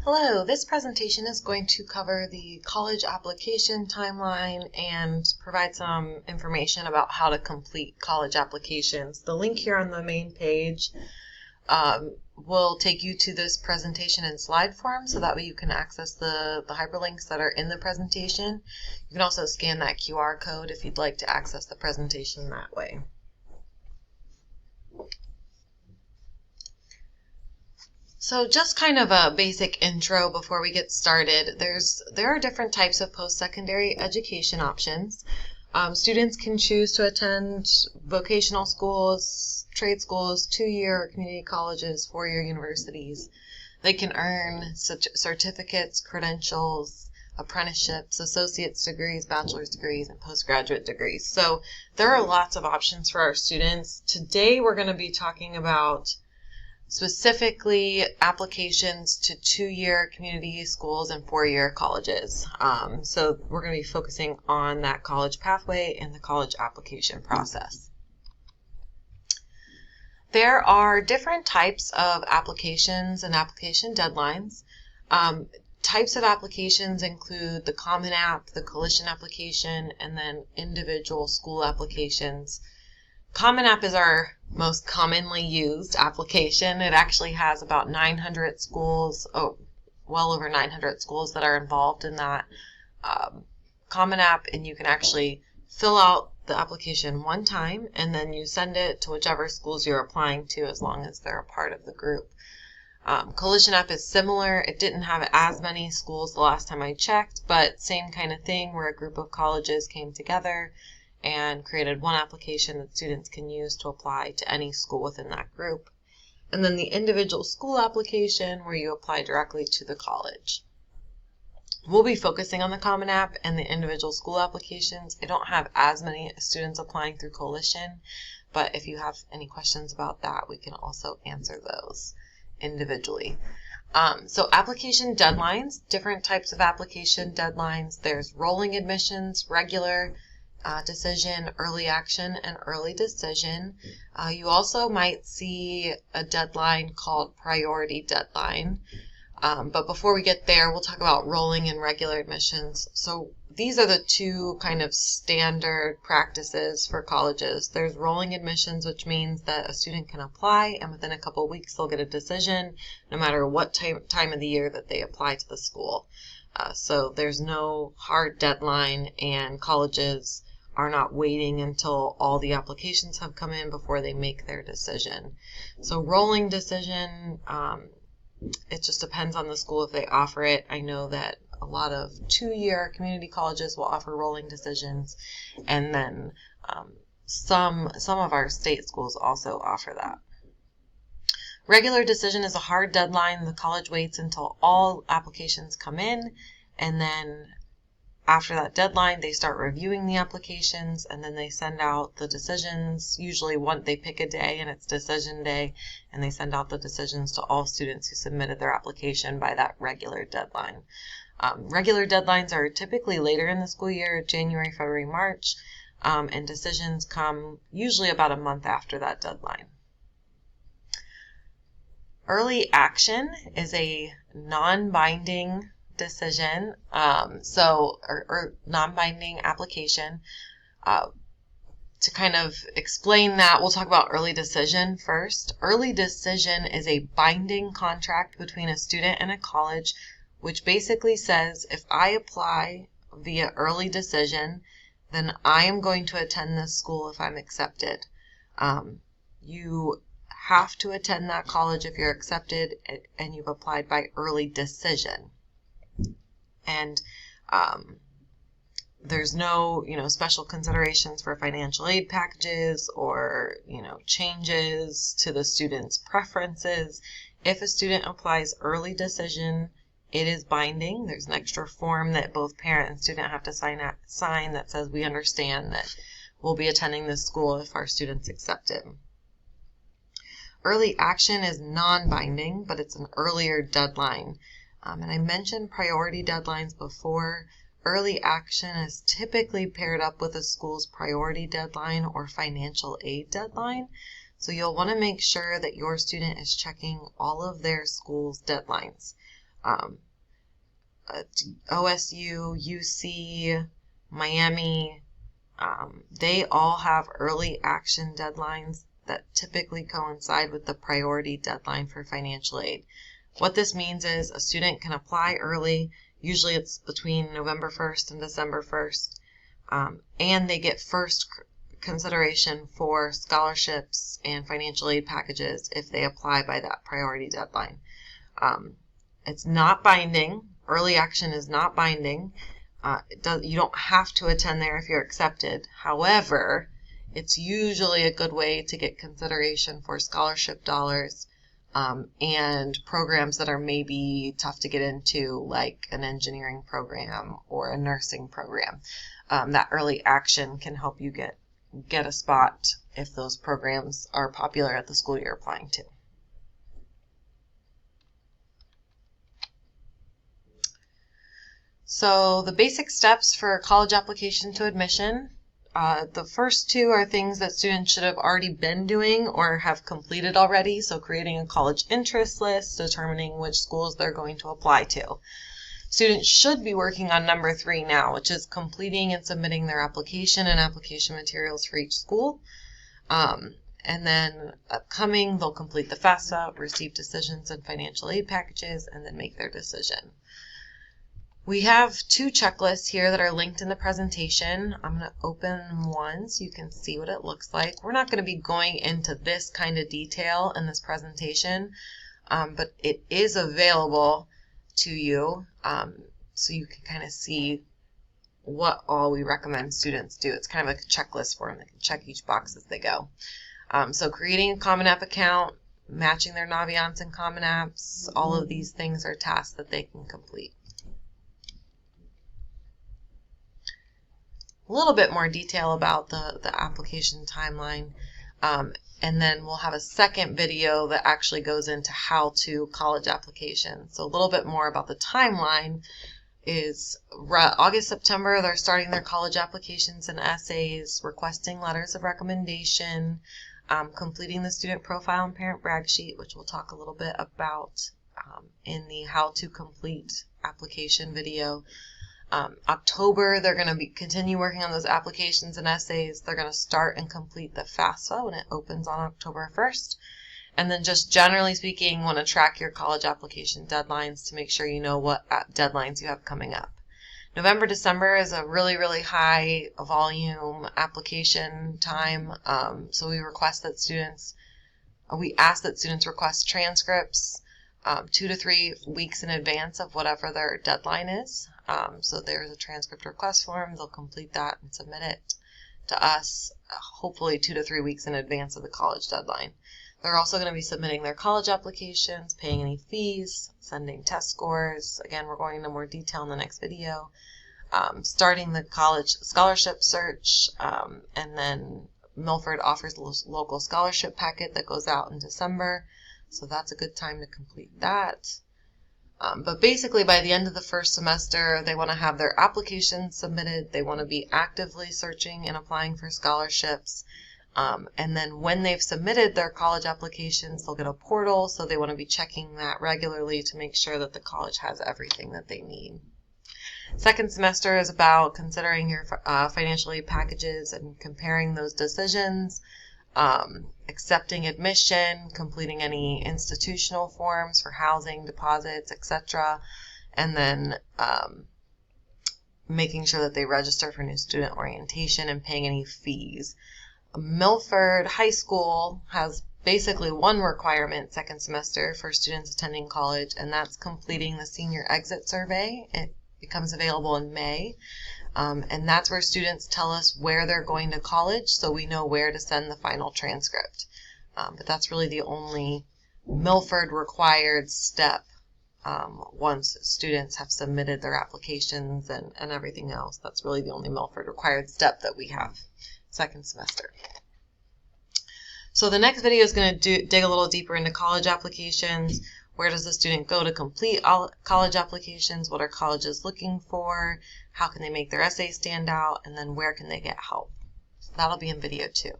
Hello, this presentation is going to cover the college application timeline and provide some information about how to complete college applications. The link here on the main page will take you to this presentation in slide form, so that way you can access the hyperlinks that are in the presentation. You can also scan that QR code if you'd like to access the presentation that way. So just kind of a basic intro before we get started. There are different types of post-secondary education options. Students can choose to attend vocational schools, trade schools, 2-year community colleges, 4-year universities. They can earn certificates, credentials, apprenticeships, associate's degrees, bachelor's degrees, and postgraduate degrees. So there are lots of options for our students. Today we're going to be talking about specifically applications to 2-year community schools and 4-year colleges. So we're going to be focusing on that college pathway and the college application process. There are different types of applications and application deadlines. Types of applications include the Common App, the Coalition application, and then individual school applications. Common App is our most commonly used application. It actually has about 900 schools, well over 900 schools that are involved in that Common App, and you can actually fill out the application one time and then you send it to whichever schools you're applying to, as long as they're a part of the group. Coalition App is similar. It didn't have as many schools the last time I checked, but same kind of thing, where a group of colleges came together and created one application that students can use to apply to any school within that group. And then the individual school application, where you apply directly to the college. We'll be focusing on the Common App and the individual school applications. I don't have as many students applying through Coalition, but if you have any questions about that, we can also answer those individually. So application deadlines, different types of application deadlines. There's rolling admissions, regular decision, early action, and early decision. You also might see a deadline called priority deadline. But before we get there, we'll talk about rolling and regular admissions. So these are the two kind of standard practices for colleges. There's rolling admissions, which means that a student can apply, and within a couple of weeks they'll get a decision, no matter what time of the year that they apply to the school. So there's no hard deadline, and colleges are not waiting until all the applications have come in before they make their decision. So rolling decision, it just depends on the school if they offer it. I know that a lot of 2-year community colleges will offer rolling decisions, and then some of our state schools also offer that. Regular decision is a hard deadline. The college waits until all applications come in, and then after that deadline, they start reviewing the applications, and then they send out the decisions. Usually they pick a day, and it's decision day, and they send out the decisions to all students who submitted their application by that regular deadline. Regular deadlines are typically later in the school year, January, February, March, and decisions come usually about a month after that deadline. Early action is a non-binding decision, or non-binding application. To kind of explain that, we'll talk about early decision first. Early decision is a binding contract between a student and a college, which basically says, if I apply via early decision, then I am going to attend this school if I'm accepted. You have to attend that college if you're accepted and you've applied by early decision. And there's no, special considerations for financial aid packages or, changes to the student's preferences. If a student applies early decision, it is binding. There's an extra form that both parent and student have to sign that says we understand that we'll be attending this school if our student's accepted. Early action is non-binding, but it's an earlier deadline. And I mentioned priority deadlines before. Early action is typically paired up with a school's priority deadline or financial aid deadline. So you'll want to make sure that your student is checking all of their school's deadlines. OSU, UC, Miami, they all have early action deadlines that typically coincide with the priority deadline for financial aid. What this means is a student can apply early, usually it's between November 1st and December 1st, and they get first consideration for scholarships and financial aid packages if they apply by that priority deadline. It's not binding. Early action is not binding. You don't have to attend there if you're accepted. However, it's usually a good way to get consideration for scholarship dollars and programs that are maybe tough to get into, like an engineering program or a nursing program. That early action can help you get a spot if those programs are popular at the school you're applying to. So the basic steps for college application to admission, the first two are things that students should have already been doing or have completed already. So creating a college interest list, determining which schools they're going to apply to. Students should be working on number 3 now, which is completing and submitting their application and application materials for each school. And then upcoming, they'll complete the FAFSA, receive decisions and financial aid packages, and then make their decision. We have 2 checklists here that are linked in the presentation. I'm going to open one so you can see what it looks like. We're not going to be going into this kind of detail in this presentation, but it is available to you so you can kind of see what all we recommend students do. It's kind of like a checklist for them. They can check each box as they go. So creating a Common App account, matching their Naviance and Common Apps, all of these things are tasks that they can complete. A little bit more detail about the application timeline, and then we'll have a second video that actually goes into how to college applications. So a little bit more about the timeline is August, September, they're starting their college applications and essays, requesting letters of recommendation, completing the student profile and parent brag sheet, which we'll talk a little bit about in the how to complete application video. October, they're going to continue working on those applications and essays. They're going to start and complete the FAFSA when it opens on October 1st. And then just generally speaking, want to track your college application deadlines to make sure you know what deadlines you have coming up. November, December is a really, really high volume application time. So we ask that students request transcripts 2 to 3 weeks in advance of whatever their deadline is. So there's a transcript request form. They'll complete that and submit it to us, hopefully 2 to 3 weeks in advance of the college deadline. They're also going to be submitting their college applications, paying any fees, sending test scores. Again, we're going into more detail in the next video. Starting the college scholarship search, and then Milford offers a local scholarship packet that goes out in December. So that's a good time to complete that. But basically, by the end of the first semester, they want to have their applications submitted. They want to be actively searching and applying for scholarships. And then when they've submitted their college applications, they'll get a portal. So they want to be checking that regularly to make sure that the college has everything that they need. Second semester is about considering your financial aid packages and comparing those decisions. Accepting admission, completing any institutional forms for housing, deposits, etc. And then making sure that they register for new student orientation and paying any fees. Milford High School has basically one requirement second semester for students attending college, and that's completing the senior exit survey. It becomes available in May. And that's where students tell us where they're going to college, so we know where to send the final transcript. But that's really the only Milford required step once students have submitted their applications and everything else. That's really the only Milford required step that we have second semester. So the next video is going to dig a little deeper into college applications. Where does the student go to complete all college applications? What are colleges looking for? How can they make their essay stand out? And then where can they get help? So that'll be in video 2.